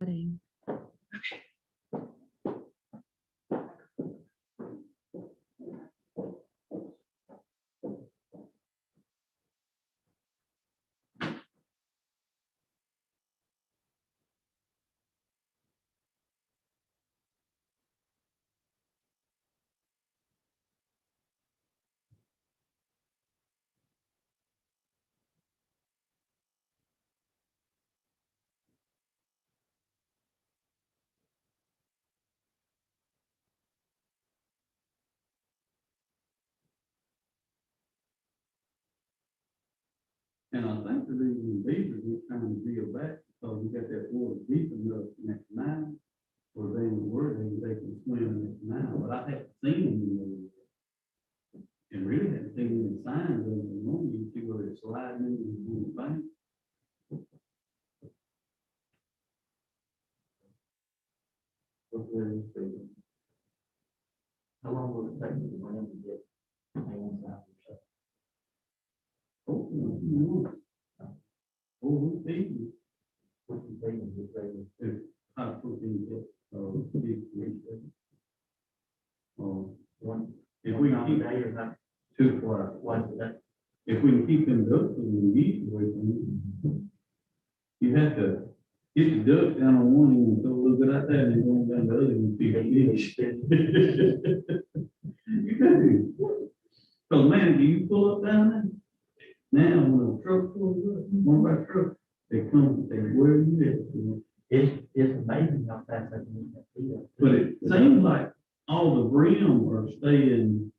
Wedding. And I think the reason beavers are trying to deal back because we got that water deep enough next nine, where they were they can swim next nine. But I haven't seen them in there. And really haven't seen any signs of them. Normally you see where they're sliding in on the bank. How long will it take me to run to get hands out or so? Oh, no. Oh, we see. What's the thing with this thing? If I put in it, big research. One, If we one keep day or not, too far, once a day? if we can keep them ducks and geese away from them, you have to get the ducks down on one end and throw a little bit out there and then go down the other and feed the fish. You do. So man, do you pull up down there? Now, when a truck pulls up, one by truck, they come, they, where you at? It's amazing how fast I can eat that field. But it seems like all the brim are staying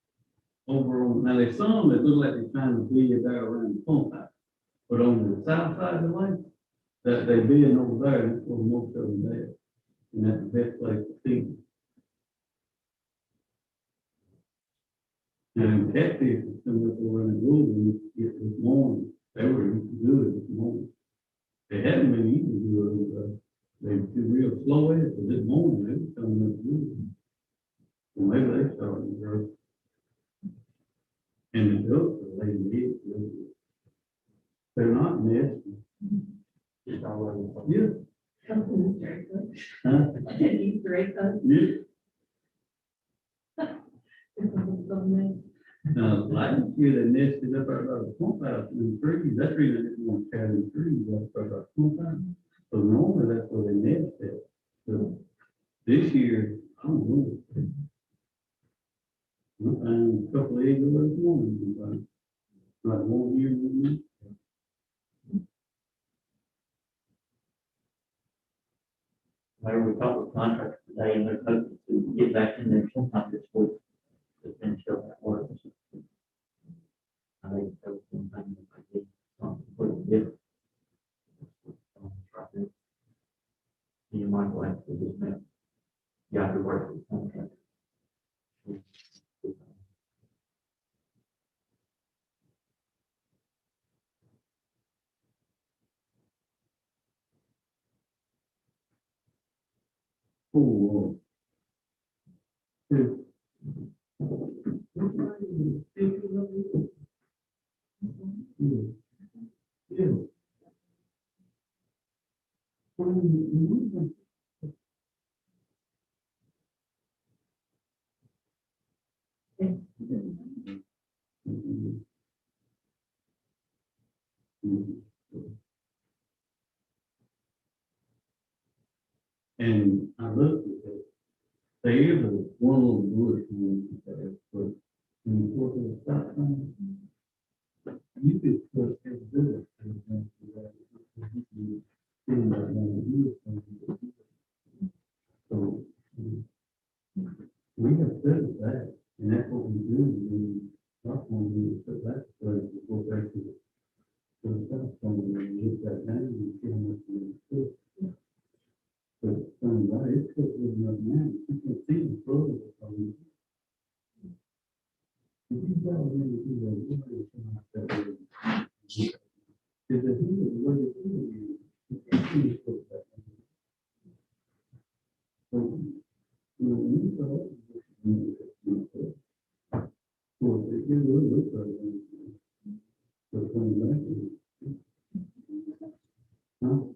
over on, now there's some that look like they're trying to build there around the pump house. But on the south side of the lake, that they building over there, that's where most of them there. And that's the best place to feed them. And catfish is coming up over in the woods this morning. They were eating good this morning. They hadn't been eating good, they were real slow at it, but this morning they were coming up good. Well, maybe they started to grow. And the ducks are laying eggs. They're not nesting. Just all over. Yeah. Huh? Yeah. Last year they nested up out of the pump house in the trees. That's the reason I didn't want to carry the trees up out of the pump house. So normally that's where they nest at. So this year, I don't know. I found a couple of eggs over this morning. Like one year, one year. Whenever we talk with contractors today and they're hoping to get back in there sometime this week to finish up that work. I think that was one thing that might be something completely different. Right there. You might go after this man. You have to work with the contractor. Oh, yeah. Yeah. And I looked at it. There is one little bush there, but when you go to the stop sign, you could put it good. So we have said that, and that's what we do. We stop when we put that place before back to the stop sign, and we get that down and see how much we put. But somebody, it's just enough now, you can see the flow of it. If you go in and do that, you know, something like that. Because if you were to do it, you can't see it put that. So, you know, when you go, well, if you really look at it, so coming back, huh?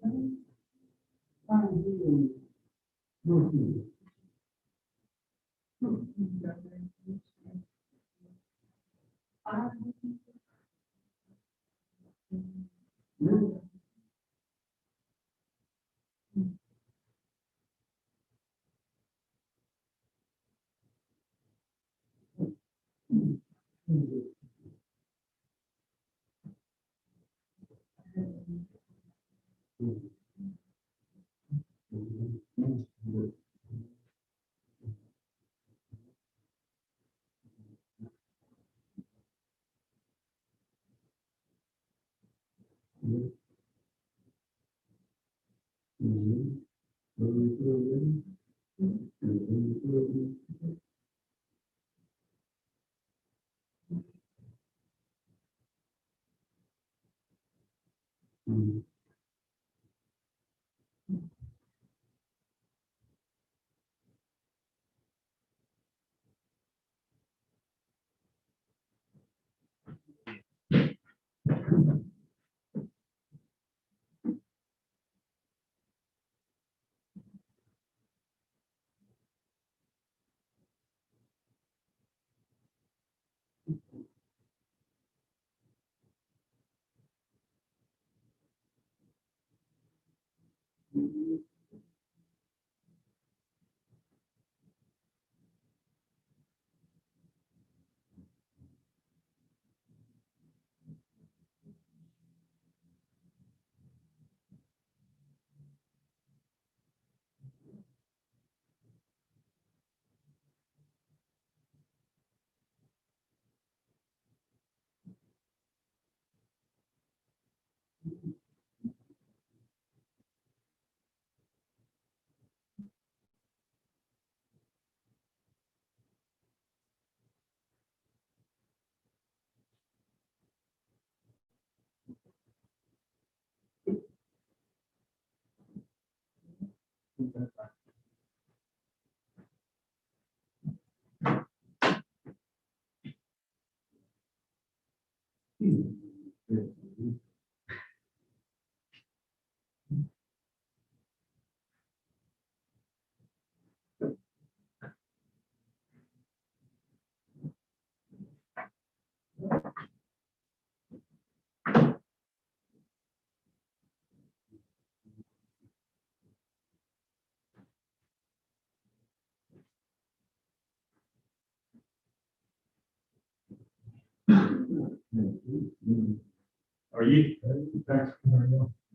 Are you?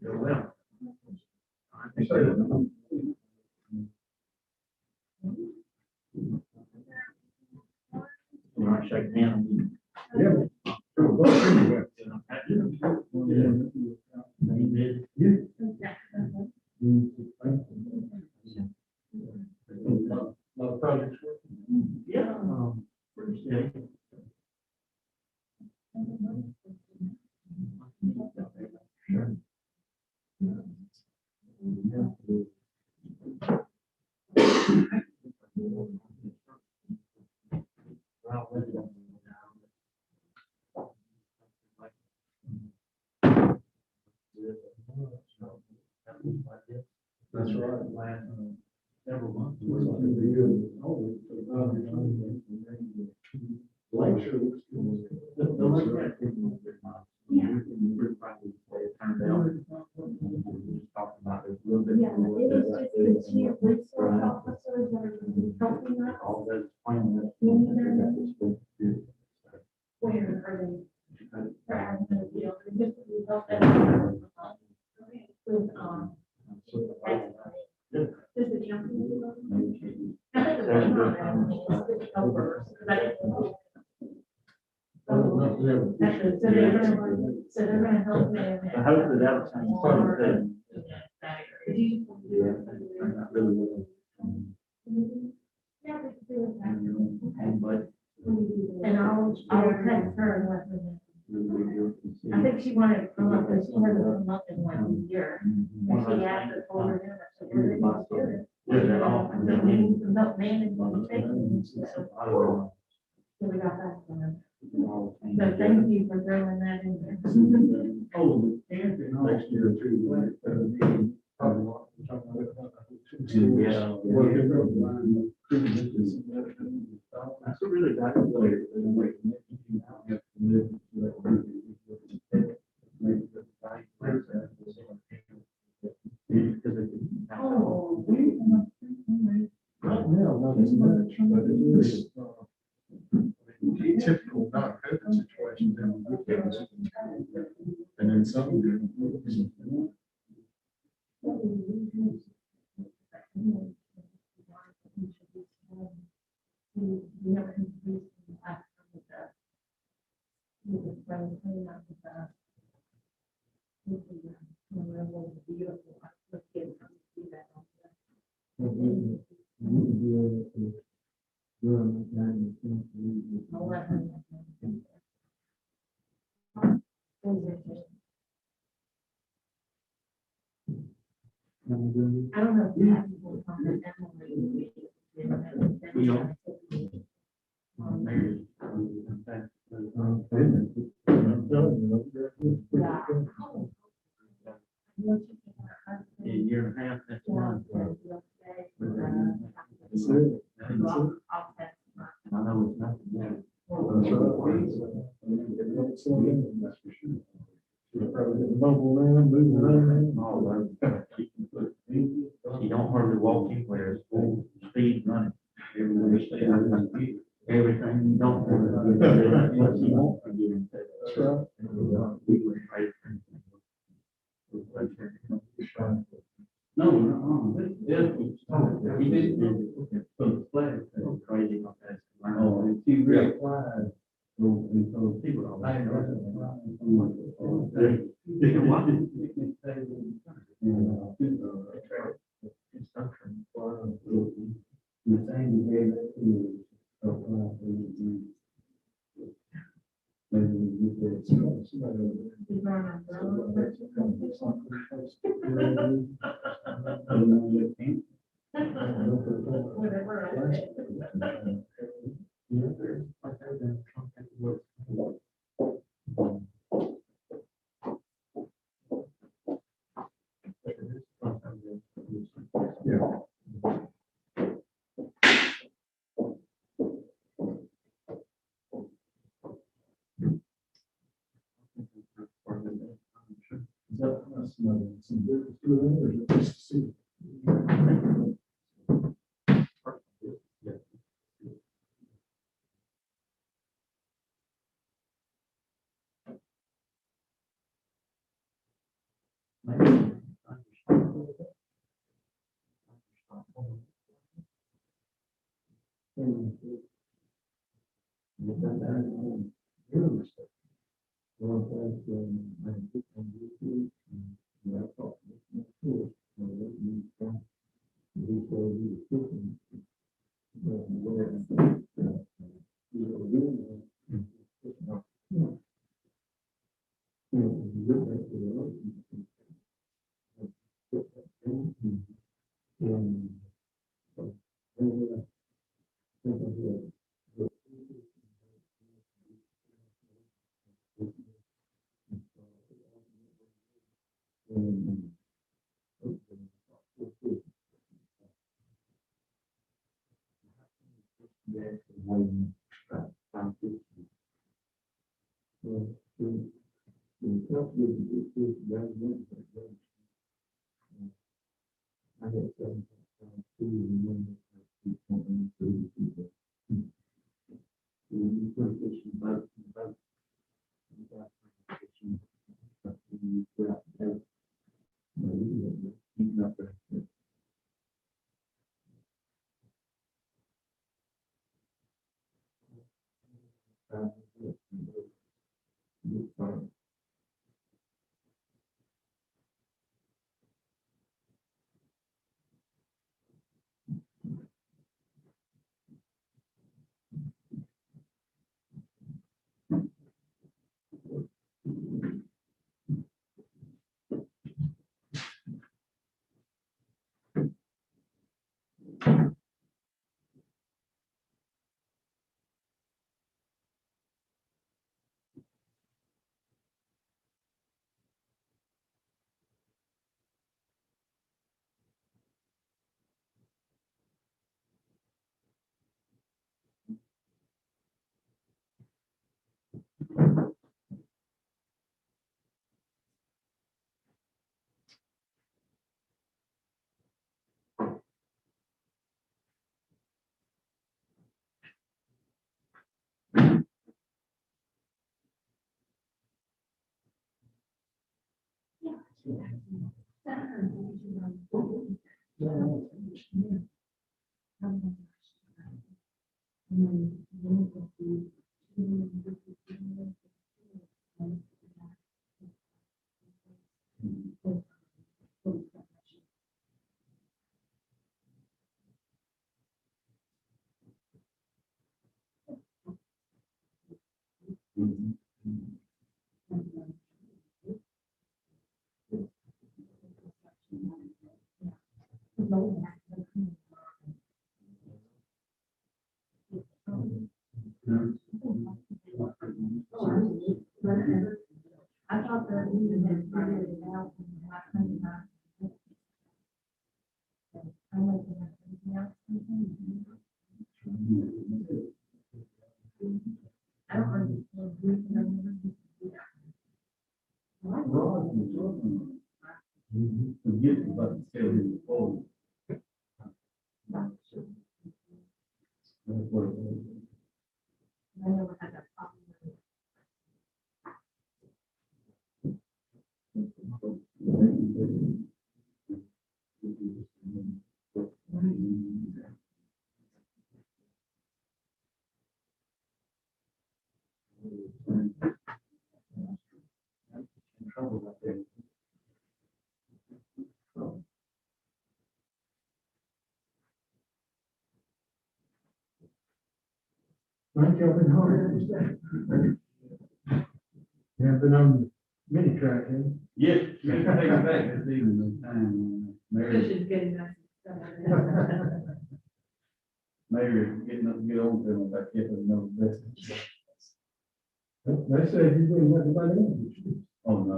You're well. I think so. You want to shake hands? Yeah. Lot of projects. Yeah, pretty steady. Sure. That's right. Last several months. Talked about it a little bit. Yeah, it was just the chief resource officers that are helping us. All those plans. Where are they? For admin, you know, just to help them. With, just the jumping. I think the one on that is over, because I didn't. Actually, so they're gonna help me. I hope that that was something fun. I'm not really looking. Yeah, we can do it. But And I'll text her and let her know. I think she wanted to come up, but she hasn't come up in like a year. And she asked us for her. So we're ready to do it. Yeah, they're all- I think we need some help managing the things. So we got that one. So thank you for throwing that in there. Oh, the camping next year too. That's a really bad way. Oh. Typical non-COVID situations, then we get this. And then some. We have increased the last with the. With the spring clean up with the. With the, Monroeville is beautiful. Let's get it, see that. I'll let her know. I don't know if you have people from the family. We don't. A year and a half, that's one. And I know it's nothing there. Mobile land, moving around. All over. You don't hardly walk anywhere, it's full speed running. Everything you don't want to do, that's what you want to get into. That's right. We were afraid. No, he did. So flag, that's crazy about that. Oh, it's too great flies. So People don't. I They can watch it. Instruction. The same you gave it to. Maybe you said, somebody. Some business to it, or is it just to see? I thought that we had started it out in the last time. I'm looking at something else. I don't understand. Forget about the scale of the phone. That's what it was. I never had that problem. Trouble right there. Mike, y'all been hard. You have been on mini track, eh? Yes. You can take it back this evening, no time. Mary, She's getting that. Mary, getting up, get on to them, I can't know the best. They said you didn't have anybody else. Oh, no.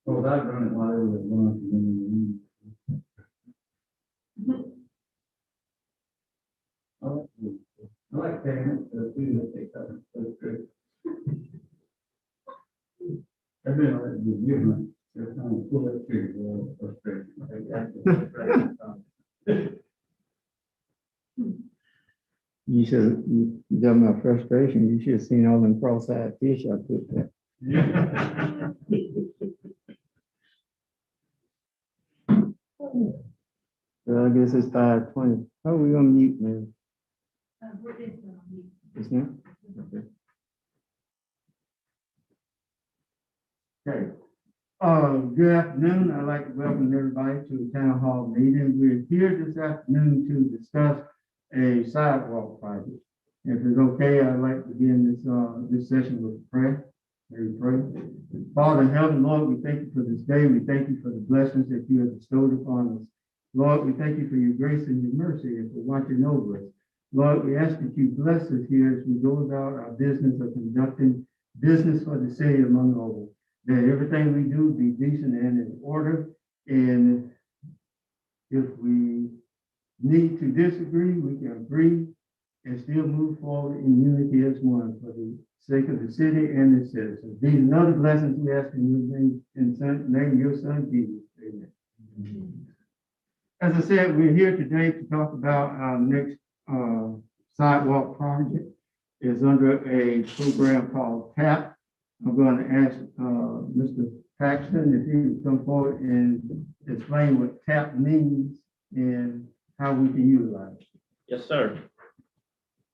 Well, I run it while they were at lunch and then. I like paying it, the food that they cut, that's good. I've been on it with you, they're trying to pull it through, frustration. You should, you got my frustration, you should have seen all them cross-eyed fish I put there. Well, I guess it's 5:20. How are we gonna mute, man? It's not? Okay. Good afternoon. I'd like to welcome everybody to the town hall meeting. We're here this afternoon to discuss a sidewalk project. If it's okay, I'd like to begin this session with prayer. May we pray. Father in heaven, Lord, we thank you for this day. We thank you for the blessings that you have bestowed upon us. Lord, we thank you for your grace and your mercy and for watching over us. Lord, we ask that you bless us here as we go about our business of conducting business for the city of Monroeville. That everything we do be decent and in order. And if we need to disagree, we can agree and still move forward in unity as one for the sake of the city and its citizens. These and other blessings we ask in your name, name your son Jesus. Amen. As I said, we're here today to talk about our next sidewalk project. It's under a program called TAP. I'm going to ask Mr. Paxton if he would come forward and explain what TAP means and how we can utilize it. Yes, sir.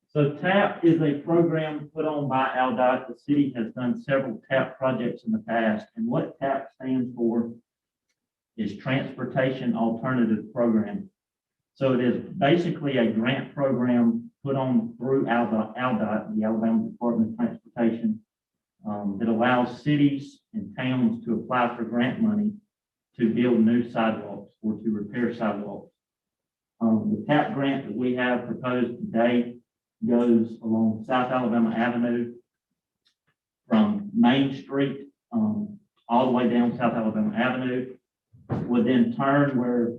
So TAP is a program put on by ALDOT. The city has done several TAP projects in the past, and what TAP stands for is Transportation Alternative Program. So it is basically a grant program put on through ALDOT, the Alabama Department of Transportation, that allows cities and towns to apply for grant money to build new sidewalks or to repair sidewalks. The TAP grant that we have proposed today goes along South Alabama Avenue from Main Street all the way down South Alabama Avenue, would then turn where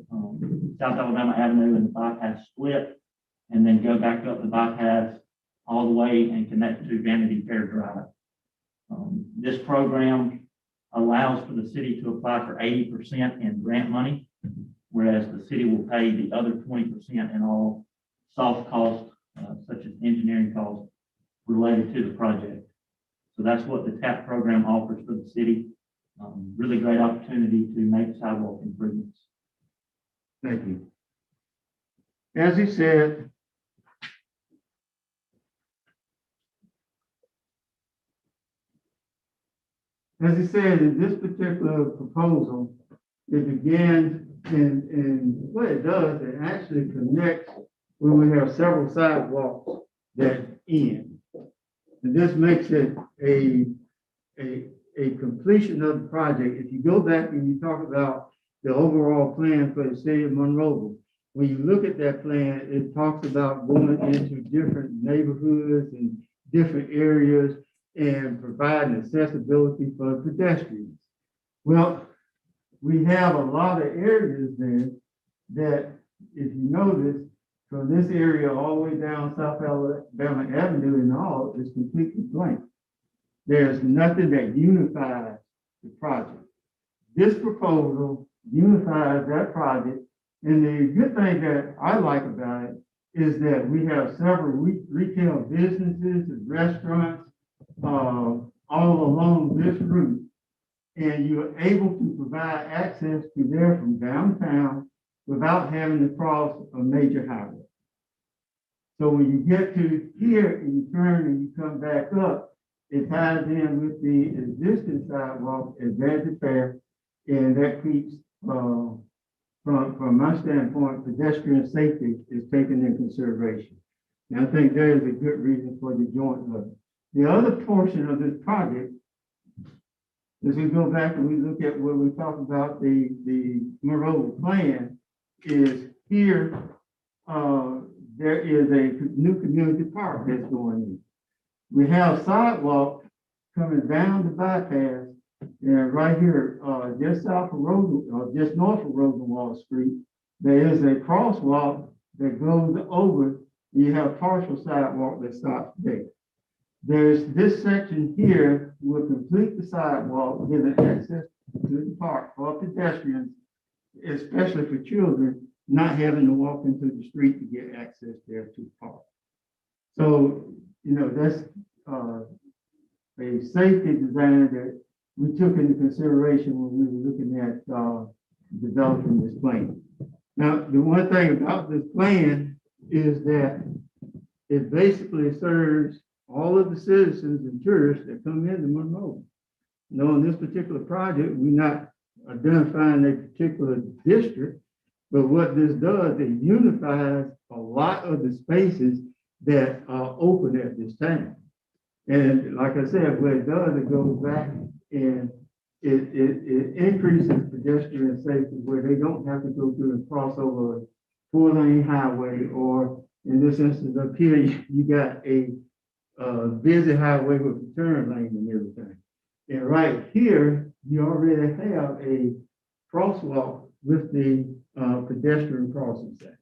South Alabama Avenue and the bypass split, and then go back up the bypass all the way and connect to Vanity Fair Drive. This program allows for the city to apply for 80% in grant money, whereas the city will pay the other 20% in all soft costs, such as engineering costs related to the project. So that's what the TAP program offers for the city. Really great opportunity to make sidewalk improvements. Thank you. As he said, in this particular proposal, it begins and what it does, it actually connects where we have several sidewalks that end. And this makes it a completion of the project. If you go back and you talk about the overall plan for the city of Monroeville, when you look at that plan, it talks about going into different neighborhoods and different areas and providing accessibility for pedestrians. Well, we have a lot of areas there that, if you notice, from this area all the way down South Alabama Avenue and all is completely blank. There's nothing that unifies the project. This proposal unifies that project. And the good thing that I like about it is that we have several retail businesses and restaurants all along this route. And you're able to provide access to there from downtown without having to cross a major highway. So when you get to here and you turn and you come back up, it ties in with the existing sidewalk advantage path, and that keeps, from my standpoint, pedestrian safety is taken into consideration. And I think there is a good reason for the joint look. The other portion of this project, as we go back and we look at where we talk about the Monroeville plan, is here, there is a new community park that's going in. We have sidewalk coming down the bypass, and right here, just south of just north of Rosenwald Street, there is a crosswalk that goes over. You have partial sidewalk that stops there. There's this section here will complete the sidewalk, giving access to the park for pedestrians, especially for children, not having to walk into the street to get access there to the park. So, you know, that's a safety design that we took into consideration when we were looking at developing this plan. Now, the one thing about this plan is that it basically serves all of the citizens and tourists that come into Monroe. Now, in this particular project, we're not identifying a particular district, but what this does, it unifies a lot of the spaces that are open at this time. And like I said, what it does, it goes back and it increases pedestrian safety where they don't have to go through and cross over a 4-lane highway, or in this instance up here, you got a busy highway with a turn lane and everything. And right here, you already have a crosswalk with the pedestrian crossing sections.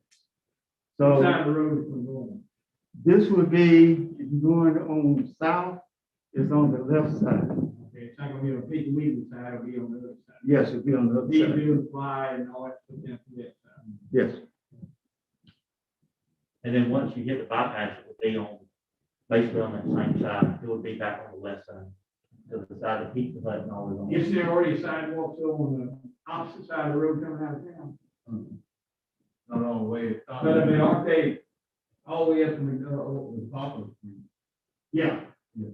So Side of the road is going. this would be, if you're going on south, it's on the left side. Okay, it's not gonna be on the Peter Weaver side, it'll be on the other side. Yes, it'll be on the other These side. do fly and all that stuff down to that side. Yes, And then once you hit the bypass, it would be on, basically on that same side. It would be back on the left side. To the side of Pizza Hut and all of Is them. there already sidewalks on the opposite side of the road coming out of town? Not all the way. But I mean, aren't they all the way up from the Poplar Street? Yeah. Yeah.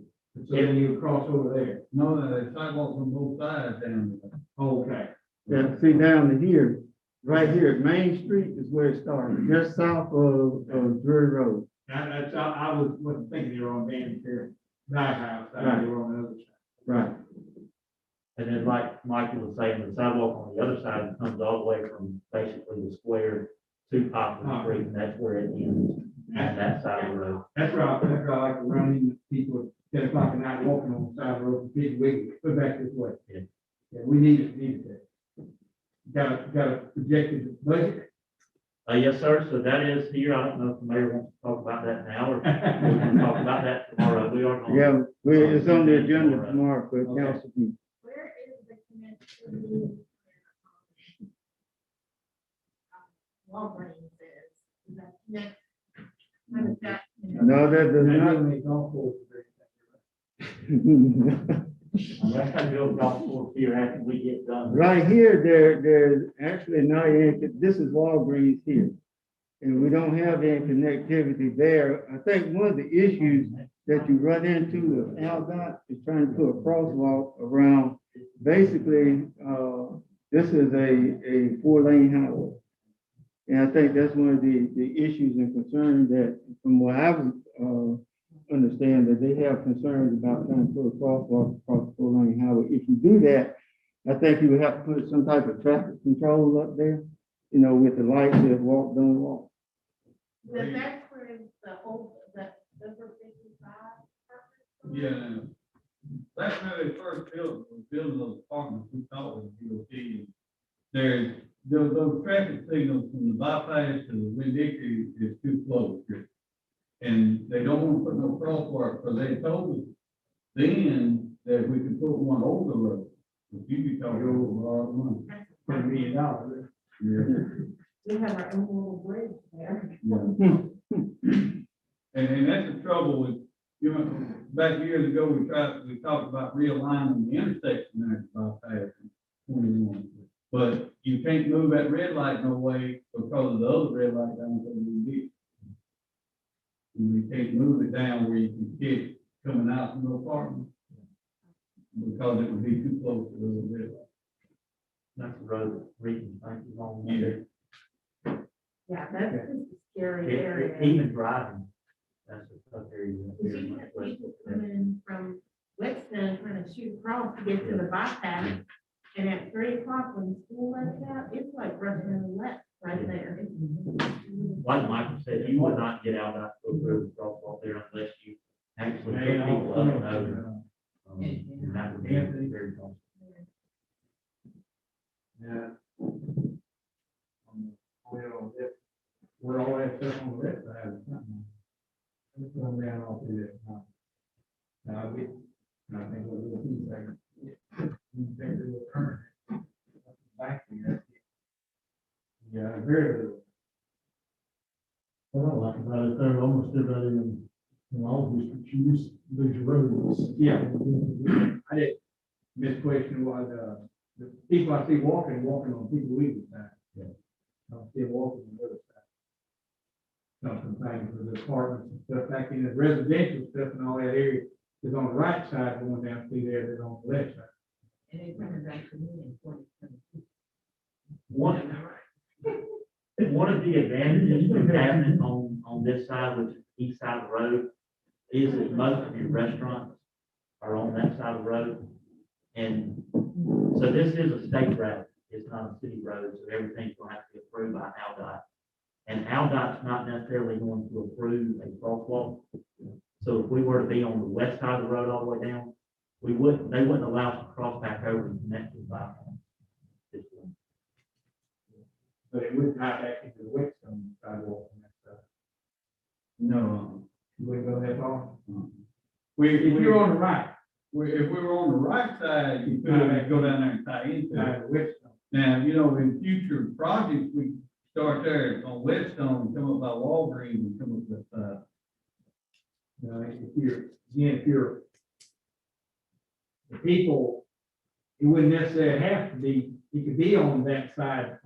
So then you cross over there. No, the sidewalks on both sides down there. Okay. yeah, see down to here, right here, Main Street is where it started, just south of Drury Road. That's, I wasn't thinking they were on Bandit Fair, Back House, Right. they were on the other side. Right. And then like Michael was saying, the sidewalk on the other side comes all the way from basically the square to Poplar Street, and that's where it ends, on that side of the road. That's where I like to run into people at 10 o'clock at night walking on the side of the road, big wig, put back this way. Yeah. Yeah, we need that. Got a projected budget? Yes, sir. So that is here. I don't know if the mayor wants to talk about that now, or we can talk about that tomorrow. We are going. Yeah, it's on the agenda tomorrow for council meeting. Where is the connection? Walgreens is that connect? How does that? No, that does not, Make golf course. Unless I go golf course here after we get done. Right here, there's actually not any, this is Walgreens here. And we don't have any connectivity there. I think one of the issues that you run into with AlDOT is trying to put a crosswalk around, basically, this is a 4-lane highway. And I think that's one of the issues and concerns that, from what I understand, that they have concerns about trying to put a crosswalk across the 4-lane highway. If you do that, I think you would have to put some type of traffic control up there, you know, with the lights that walk, don't walk. But that's where the old, the number 55. Yeah, that's when they first built, building those apartments, we thought was DOT. There's, those traffic signals from the bypass to the Winn-Dixie is too close. And they don't want to put no crosswalk, because they told us then that we could put one over the road. But you be talking over a lot of money. $10 million. Yeah. We have our own little bridge there. And that's the trouble with, you know, back years ago, we talked about realigning the intersection there at bypass 21. But you can't move that red light no way because of the other red light down there we did. And you can't move it down where you can get coming out from the apartment. Because it would be too close to the other red light. That's the road that Regan, thank you, on. Yeah. Yeah, that's just a scary It- area. Even driving, that's a tough area. You see that people coming from Weston trying to shoot across to get to the bypass. And at 3 o'clock when school lets out, it's like rushing the left right there. Like Michael said, you would not get out that go through the crosswalk there unless you actually put people up and over. And that would be very costly. Yeah. Well, we're all that stuff on the left side. It's going down all through there. Now, I think we'll do a few seconds. We think it will turn. Back here. Yeah, very little. What I like about it, though, almost everybody in all districts use these roads. Yeah. I did, Miss question was, the people I see walking on people leaving side. Yeah. I'm still walking on the other side. Something things with the apartments and stuff back in the residential stuff and all that area is on the right side going down through there, they're on the left side. And it's coming back to me in 2022. One of the advantages of having it on this side, which is the east side of the road, is that most of your restaurants are on that side of the road. And so this is a state road, it's not a city road, so everything's going to have to be approved by AlDOT. And AlDOT's not necessarily going to approve a crosswalk. So if we were to be on the west side of the road all the way down, they wouldn't allow us to cross back over and connect to the bypass. This way. But it would tie back into the Whetstone sidewalk on that side. No. You wouldn't go that far? If you're on the right, if we were on the right side, you could go down there and tie into Tie it. to Whetstone. Now, you know, in future projects, we start there on Whetstone and come up by Walgreens and come up with, If you're the people, it wouldn't necessarily have to be, you could be on that side,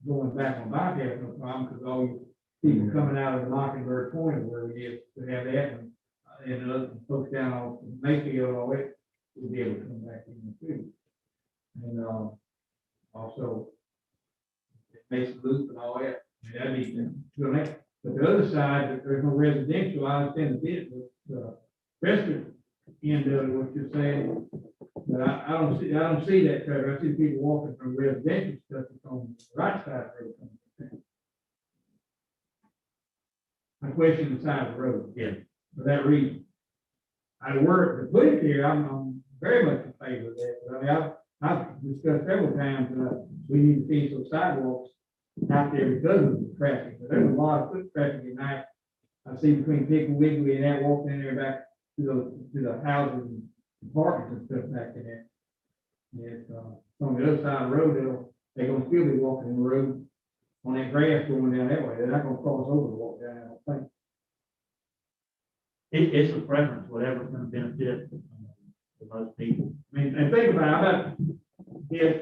going back on bypass, no problem, because all you people coming out of the Mockingbird Point where we have that, and other folks down on Mayfield, all that, we'll be able to come back in too. And, also, Mason Loop and all that, that'd be, so that, but the other side, there's no residential, I understand the restaurant end of what you're saying. But I don't see that traffic. I see people walking from residential stuff that's on the right side of the road. I question the side of the road. Yeah. For that reason. I work to put it here, I'm very much in favor of that. But I mean, I've discussed several times, we need to see some sidewalks out there because of the traffic. But there's a lot of foot traffic at night. I see between Piggly Wiggly and that walking in there back to the houses and apartments and stuff back in there. It's, on the other side of the road, they're gonna still be walking the road on that grass going down that way. They're not gonna cross over to walk down, I don't think. It's a preference, whatever's going to benefit for most people. I mean, and think about it, I'm not, if,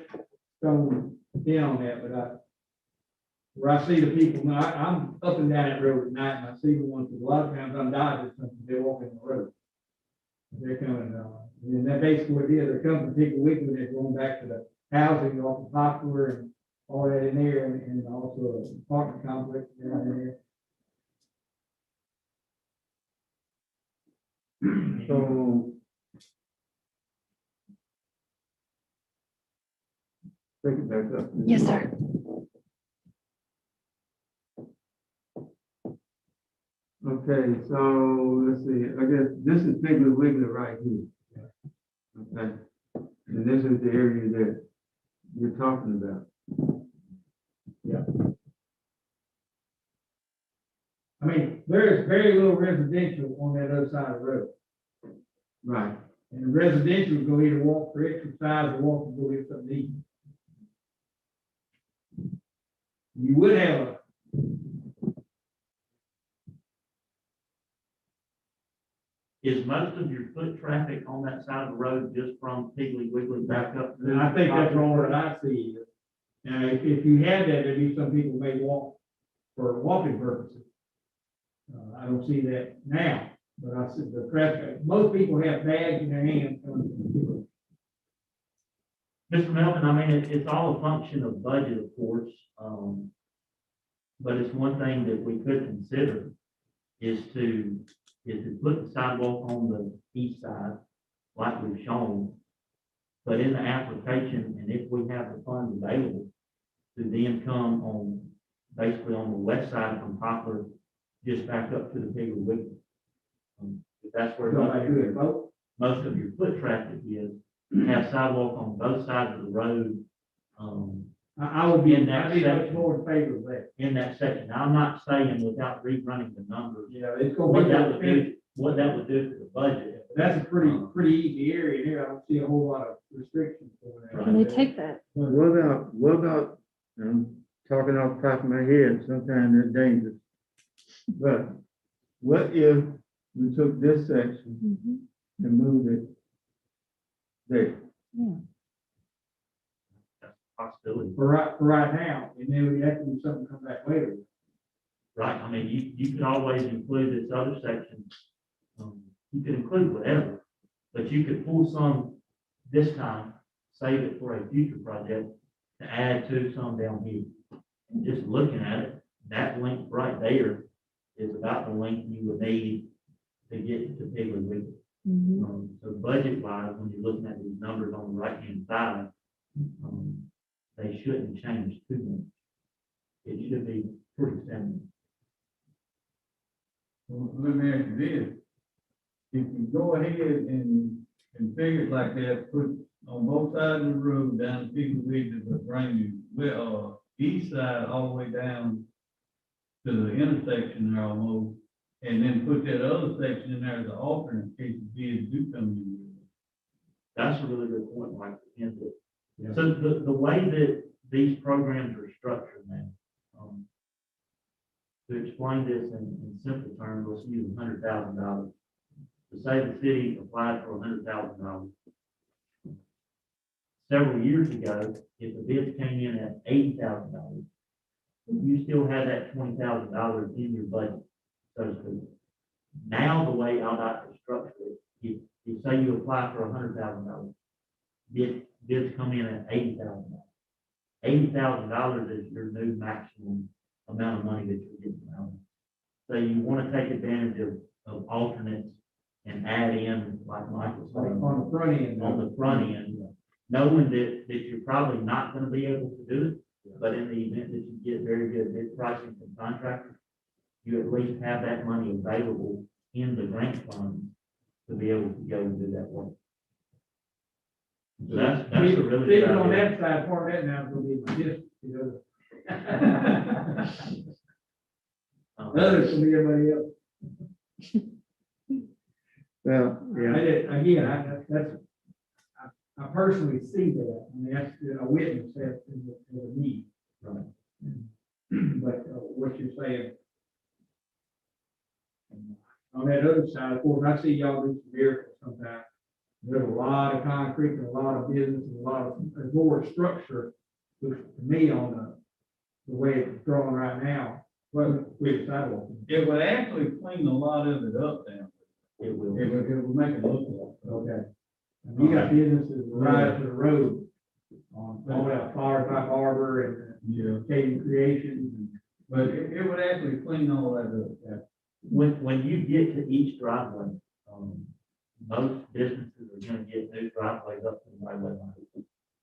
don't in on that, but where I see the people, now, I'm up and down that road at night, and I see the ones, 'cause a lot of times I'm dodging something, they're walking the road. They're coming, and that basically what it is, they're coming to Piggly Wiggly, they're going back to the housing off the Poplar and all that in there, and also an apartment complex down there. So. Take it back up. Yes, sir. Okay, so let's see, I guess this is Piggly Wiggly right here. Okay, and this is the area that you're talking about. I mean, there is very little residential on that other side of the road. Right. And the residential go either walk for exercise or walk to go get something to eat. You would have a. Is most of your foot traffic on that side of the road just from Piggly Wiggly back up? And I think that's all that I see. Now, if you had that, maybe some people may walk for walking purposes. I don't see that now, but I see the traffic, most people have bags in their hands. Mr. Melvin, I mean, it's all a function of budget, of course. But it's one thing that we could consider is to put the sidewalk on the east side, like we've shown. But in the application, and if we have the funds available, to then come on, basically on the west side from Poplar, just back up to the Piggly Wiggly. If that's where most of your foot traffic is, have sidewalk on both sides of the road. I would be, In that I'd be much section. more in favor of that. In that section. Now, I'm not saying without rerunning the numbers, Yeah, it's gonna what be that would do, what that would do to the budget. That's a pretty easy area there. I don't see a whole lot of restrictions for that. Can they take that? What about, I'm talking off the top of my head, sometimes it's dangerous. But what if we took this section Mhm. and moved it there? Yeah. That's a possibility, For right now, and then we have to do something, come back later. right? I mean, you could always include this other section. You could include whatever, but you could pull some this time, save it for a future project to add to some down here. And just looking at it, that length right there is about the length you would need to get to Piggly Wiggly. Mhm. So budget wise, when you're looking at these numbers on the right hand side, they shouldn't change too much. It should be pretty similar. Well, let me ask you this. If you go ahead and figure it like that, put on both sides of the road down to Piggly Wiggly, but bring you, east side all the way down to the intersection there almost, and then put that other section in there as an alternate in case the bids do come in. That's a really good point, Mike. Isn't it? Yeah. So the way that these programs are structured now, to explain this in simple terms, let's use $100,000. To say the city applied for $100,000. Several years ago, if the bids came in at $80,000, you still had that $20,000 in your budget, so to speak. Now, the way Aldott is structured, if say you apply for $100,000, bids come in at $80,000. $80,000 is your new maximum amount of money that you're getting out. So you want to take advantage of alternates and add in, like Michael said, On the front end. on the front end, knowing that you're probably not going to be able to do it, but in the event that you get very good bid pricing from contractors, you at least have that money available in the grant fund to be able to go and do that work. So that's a really good On idea. that side, part of that now is gonna be my district, you know. Others will be everybody else. Well, yeah, Again, I personally see that, I mean, that's, a witness that in the need. Right. But what you're saying. On that other side, of course, I see y'all do some miracles sometimes. There's a lot of concrete and a lot of business and a lot of, there's more structure to me on the way it's drawn right now. Well, with sidewalk. It would actually clean a lot of it up down. It will. It will make it look like, okay. And you got businesses right up to the road on, all that Firefight Harbor and Katie Creations. But it would actually clean all that up. Yeah. When you get to each driveway, most businesses are gonna get new driveways up to the right way line.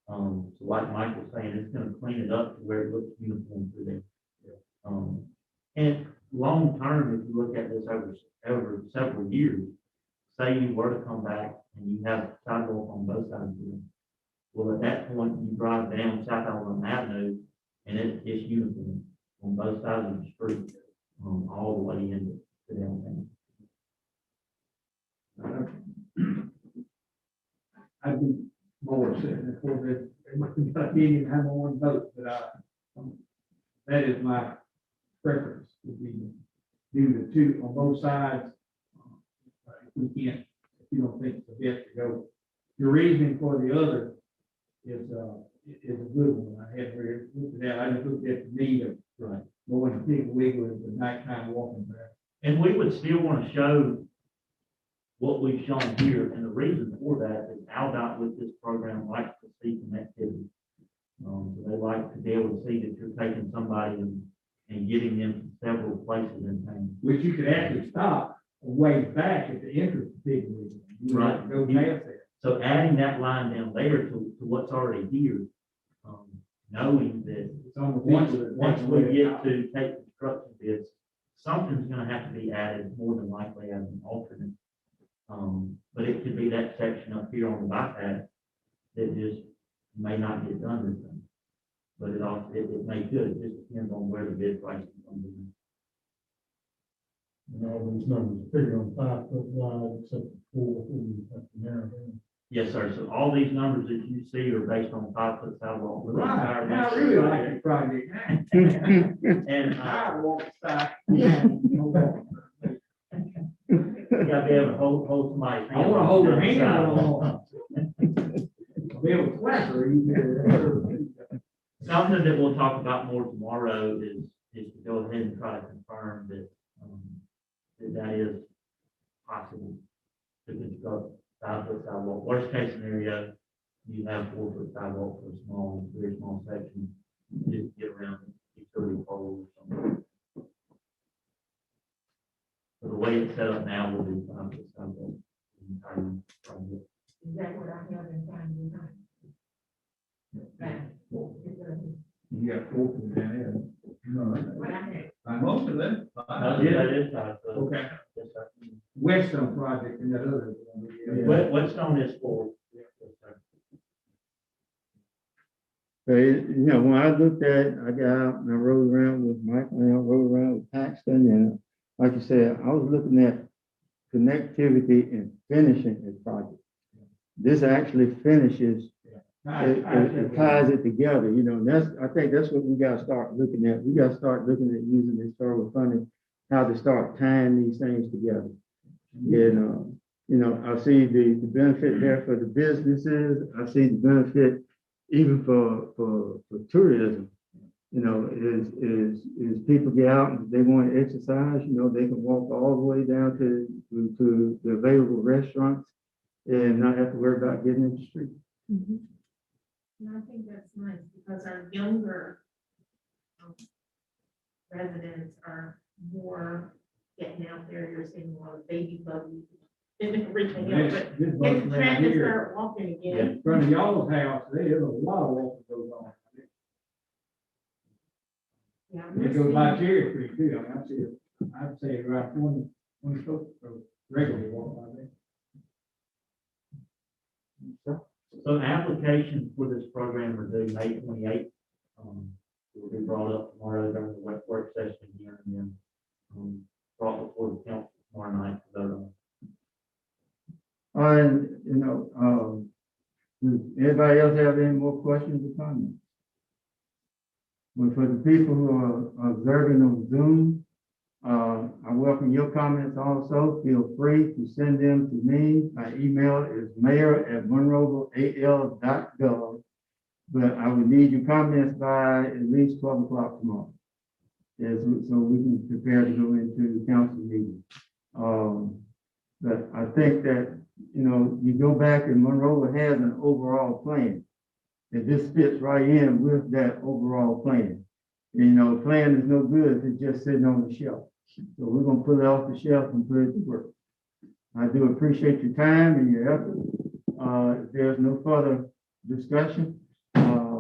So like Mike was saying, it's gonna clean it up to where it looks uniform through there. And long term, if you look at this over several years, say you were to come back and you have sidewalk on both sides of it. Well, at that point, you drive down South Alabama Avenue and it's uniform on both sides of the street, all the way into downtown. I'd be more sitting, of course, it might be like me and have one vote, but that is my preference, would be to do the two on both sides. If we can't, if you don't think it's the best to go, your reasoning for the other is a good one. I had really looked at that, I just looked at the need of going to Piggly Wiggly at the nighttime walking there. And we would still want to show what we've shown here, and the reason for that is AlDOT with this program likes to see connectivity. So they like to be able to see that you're taking somebody and getting them to several places in town. Which you could actually stop a way back at the entrance to Piggly Wiggly. You don't have to go past there. So adding that line down there to what's already here, knowing that It's on the once we get to take construction bids, something's gonna have to be added, more than likely as an alternate. But it could be that section up here on the bypass that just may not get done this time. But it may good, it just depends on where the bid price is going to be. And all these numbers figure on 5 foot wide, except for 4, you have to narrow down. Yes, sir. So all these numbers that you see are based on 5 foot sidewalk. Right, I really like your project. And, I walk side. you gotta be able to hold somebody's hand. I wanna hold her hand on. Be able to slap her. Something that we'll talk about more tomorrow is to go ahead and try to confirm that, that is possible to construct 5 foot sidewalk. Worst case scenario, you have 4 foot sidewalk for a small, very small section, just get around utility pole or something. So the way it's set up now will be 5 foot sidewalk. The entire project. Is that what I have in time tonight? You got 4 foot down there. What I have. Most of them. Yeah, that is 5 foot. Okay. Yes, sir. Western project and that other. Whetstone is for. Yes, sir. So, when I looked at it, I got out and I rode around with Michael and I rode around with Paxton, and like you said, I was looking at connectivity and finishing a project. This actually finishes, it ties it together, I think that's what we gotta start looking at. We gotta start looking at using historical funding, how to start tying these things together. And, I see the benefit there for the businesses. I see the benefit even for tourism. Is people get out and they want to exercise, they can walk all the way down to the available restaurants and not have to worry about getting in the street. Mhm. And I think that's nice because our younger residents are more getting out there. You're seeing a lot of baby buggies and everything else. But This it's bunch trying around to here, start walking again. in front of y'all's house, there's a lot of walking goes on. Yeah, It goes by Cherry Creek too. I mean, I'd say around 20 folks regularly walk by there. So applications for this program are due May 28th. It will be brought up tomorrow during the work session again, and then brought before the council tomorrow night to vote on. Does anybody else have any more questions or comments? Well, for the people who are observing on Zoom, I welcome your comments also. Feel free to send them to me. My email is mayor@monroeville.al.gov. But I would need your comments by at least 12 o'clock tomorrow. Yes, so we can prepare to go into the council meeting. But I think that, you go back and Monroeville has an overall plan. And this fits right in with that overall plan. Plan is no good if it's just sitting on the shelf. So we're gonna put it off the shelf and put it to work. I do appreciate your time and your effort. If there's no further discussion,